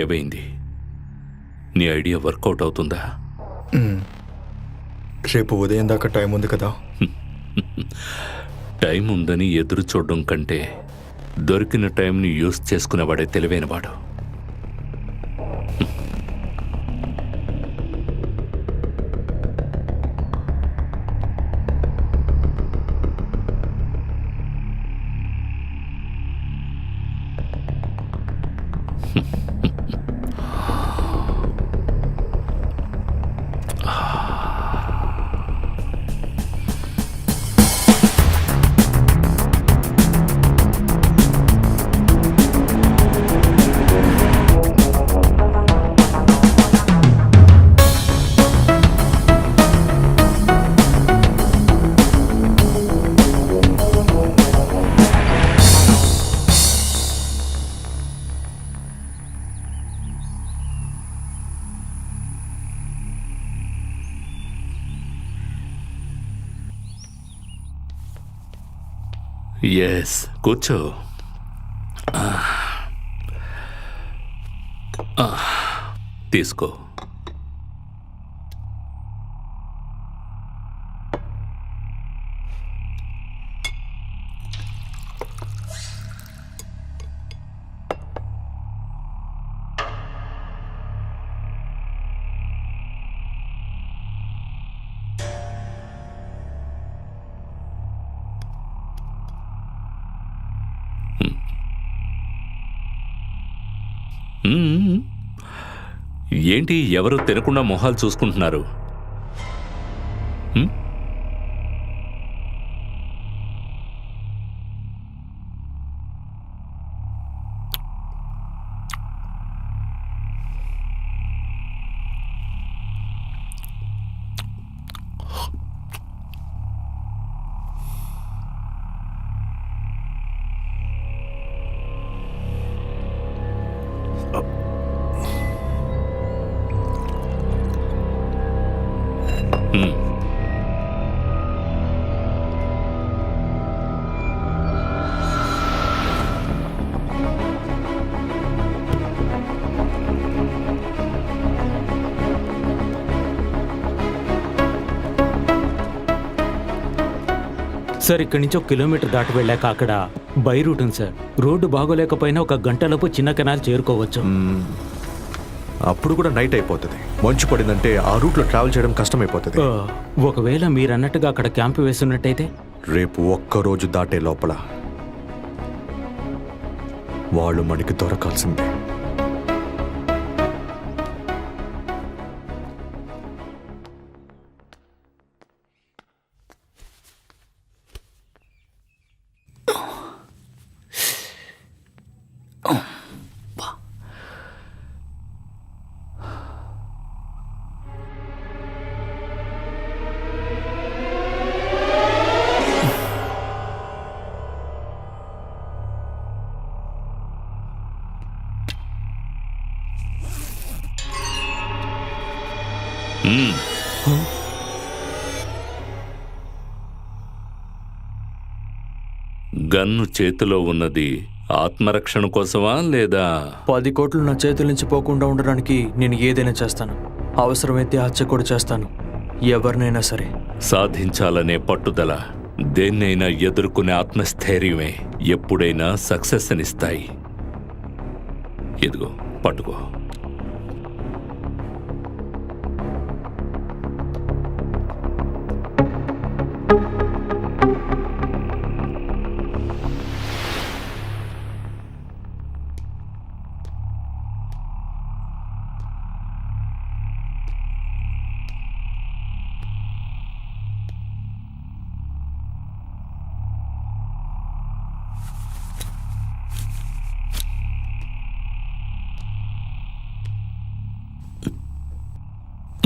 ఏమైంది? నీ idea work out అవుతుందా? రేపు ఉదయం దాకా టైం ఉంది కదా. టైం ఉందని ఎదురు చూడడం కంటే దొరికిన టైంని యూజ్ చేసుకునేవాడే తెలివైనవాడు. ఎస్, కూర్చో. తీసుకో. ఏంటి ఎవరు తినకుండా మొహాలు చూసుకుంటున్నారు? సార్, ఇక్కడి నుంచి 1 కిలోమీటర్ దాటి వెళ్ళాక అక్కడ బై రూట్ ఉంది సార్. రోడ్డు బాగోలేకపోయినా 1 గంటలోపు చిన్న కెనాల్ చేరుకోవచ్చు. అప్పుడు కూడా నైట్ అయిపోతుంది. మంచు పడిందంటే ఆ రూట్లో ట్రావెల్ చేయడం కష్టమైపోతుంది. ఒకవేళ మీరన్నట్టుగా అక్కడ క్యాంప్ వేస్తున్నట్టయితే రేపు ఒక్కరోజు దాటే లోపల వాళ్ళు మనకి దొరకాల్సిందే. గన్ను చేతిలో ఉన్నది ఆత్మరక్షణ కోసమా లేదా 10 కోట్లు నా చేతుల నుంచి పోకుండా ఉండడానికి నేను ఏదైనా చేస్తాను. అవసరమైతే హత్య కూడా చేస్తాను. ఎవరినైనా సరే. సాధించాలనే పట్టుదల, దేన్నైనా ఎదుర్కొనే ఆత్మస్థైర్యమే ఎప్పుడైనా సక్సెస్ అనిస్తాయి. ఇదిగో పట్టుకో.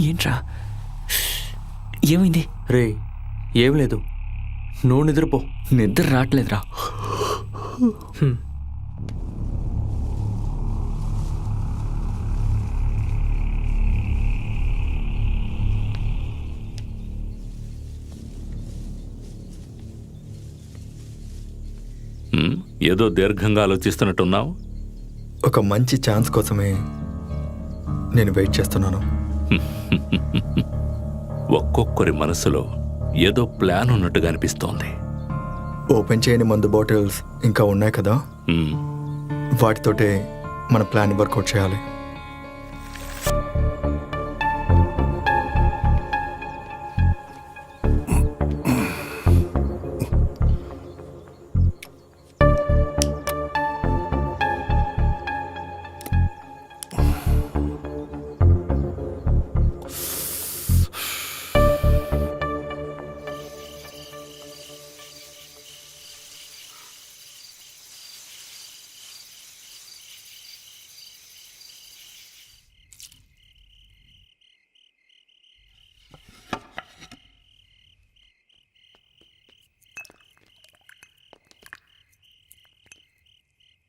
ఏంట్రా, ఏమైంది? రే, ఏం లేదు, నువ్వు నిద్రపో. నిద్ర రావట్లేదురా. ఏదో దీర్ఘంగా ఆలోచిస్తున్నట్టున్నావు. ఒక మంచి ఛాన్స్ కోసమే నేను వెయిట్ చేస్తున్నాను. ఒక్కొక్కరి మనసులో ఏదో ప్లాన్ ఉన్నట్టుగా అనిపిస్తోంది. ఓపెన్ చేయని మందు బాటిల్స్ ఇంకా ఉన్నాయి కదా, మ్మ్. వాటితోటే మన ప్లాన్ వర్కౌట్ చేయాలి.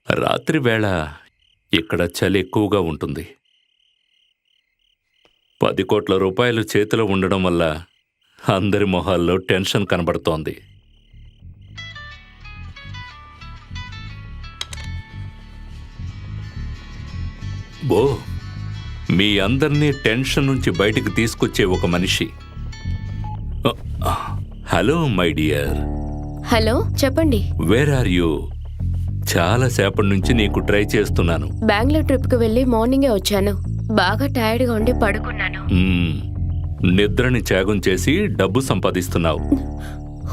రాత్రి వేళ ఇక్కడ చలి ఎక్కువగా ఉంటుంది. 10 కోట్ల రూపాయలు చేతిలో ఉండడం వల్ల అందరి మొహాల్లో టెన్షన్ కనబడుతోంది. బో, మీ అందరినీ టెన్షన్ నుంచి బయటికి తీసుకొచ్చే ఒక మనిషి. Hello my dear. హలో, చెప్పండి. Where are you? చాలా సేపటి నుంచి నీకు ట్రై చేస్తున్నాను. బెంగళూరు ట్రిప్కి వెళ్ళి మార్నింగే వచ్చాను. బాగా టైర్డ్గా ఉండి పడుకున్నాను. నిద్రని త్యాగం చేసి డబ్బు సంపాదిస్తున్నావు.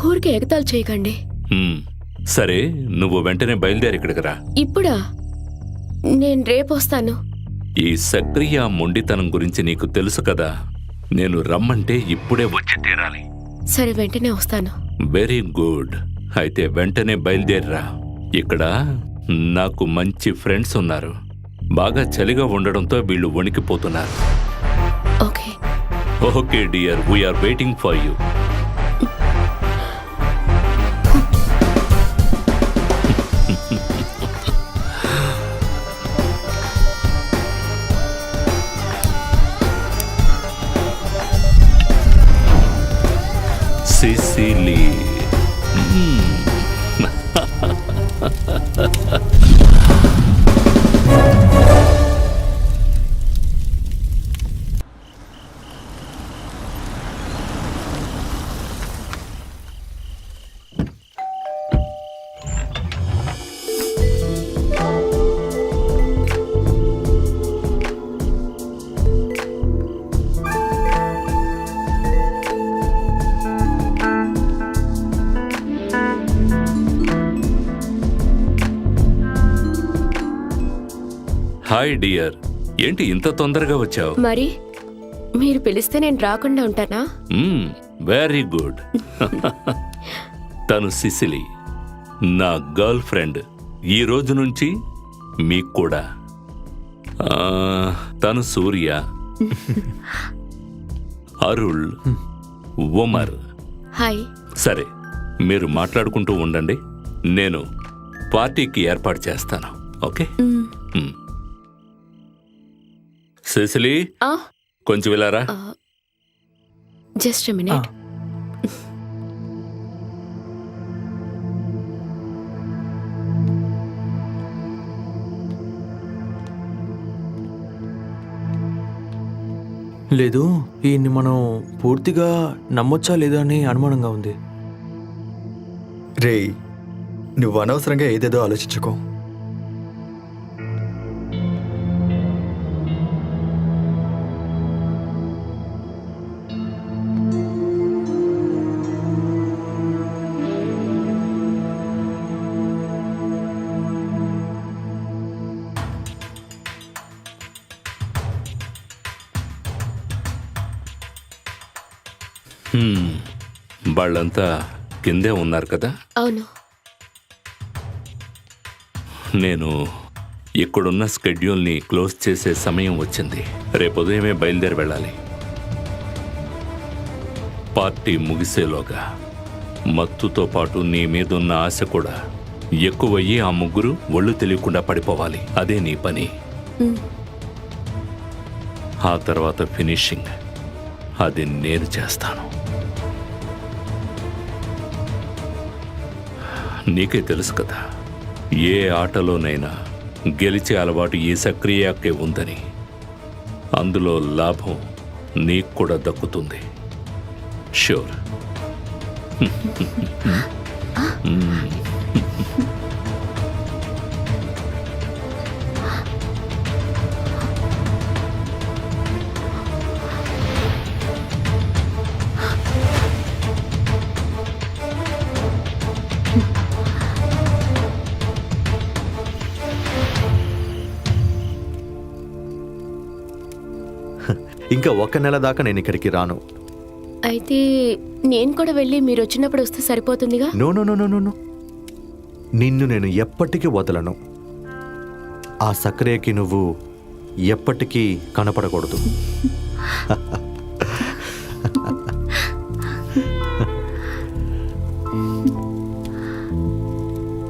ఊరికే ఎగతాలు చేయకండి. సరే, నువ్వు వెంటనే బయలుదేరి ఇక్కడికి రా. ఇప్పుడా? నేను రేపు వస్తాను. ఈ సక్రియ మొండితనం గురించి నీకు తెలుసు కదా. నేను రమ్మంటే ఇప్పుడే వచ్చి తీరాలి. సరే, వెంటనే వస్తాను. Very good. అయితే వెంటనే బయలుదేరిరా. ఇక్కడ నాకు మంచి ఫ్రెండ్స్ ఉన్నారు. బాగా చలిగా ఉండడంతో వీళ్ళు వణికిపోతున్నారు. Okay okay dear, we're waiting for you. Cecily. Hi dear, ఏంటి ఇంత తొందరగా వచ్చావు? మరి మీరు పిలిస్తే నేను రాకుండా ఉంటానా? Very good. తను సిసిలి, నా గర్ల్ ఫ్రెండ్. ఈ రోజు నుంచి మీకు కూడా. తను సూర్య, అరుళ్, ఉమర్. హాయ్. సరే, మీరు మాట్లాడుకుంటూ ఉండండి. నేను పార్టీకి ఏర్పాటు చేస్తాను. ఓకే? సిసిలి, కొంచెం వెళ్ళారా? Just minute. లేదు, ఈయన్ని మనం పూర్తిగా నమ్మొచ్చా లేదా అని అనుమానంగా ఉంది. రేయ్, నువ్వు అనవసరంగా ఏదేదో ఆలోచించుకో. వాళ్ళంతా కిందే ఉన్నారు కదా? అవును. నేను ఇక్కడున్న స్కెడ్యూల్ని క్లోజ్ చేసే సమయం వచ్చింది. రేపు ఉదయమే బయలుదేరి వెళ్ళాలి. పార్టీ ముగిసేలోగా మత్తుతో పాటు నీ మీదున్న ఆశ కూడా ఎక్కువయ్యి ఆ ముగ్గురు ఒళ్ళు తెలియకుండా పడిపోవాలి. అదే నీ పని. ఆ తర్వాత ఫినిషింగ్ అది నేను చేస్తాను. నీకే తెలుసు కదా, ఏ ఆటలోనైనా గెలిచే అలవాటు ఈ సక్రియాకే ఉందని, అందులో లాభం నీకు కూడా దక్కుతుంది. షూర్. ఇంకా 1 నెల దాకా నేను ఇక్కడికి రాను. అయితే నేను కూడా వెళ్ళి మీరు వచ్చినప్పుడు వస్తే సరిపోతుందిగా. No no no no no no. నిన్ను నేను ఎప్పటికీ వదలను. ఆ సక్రియకి నువ్వు ఎప్పటికీ కనపడకూడదు.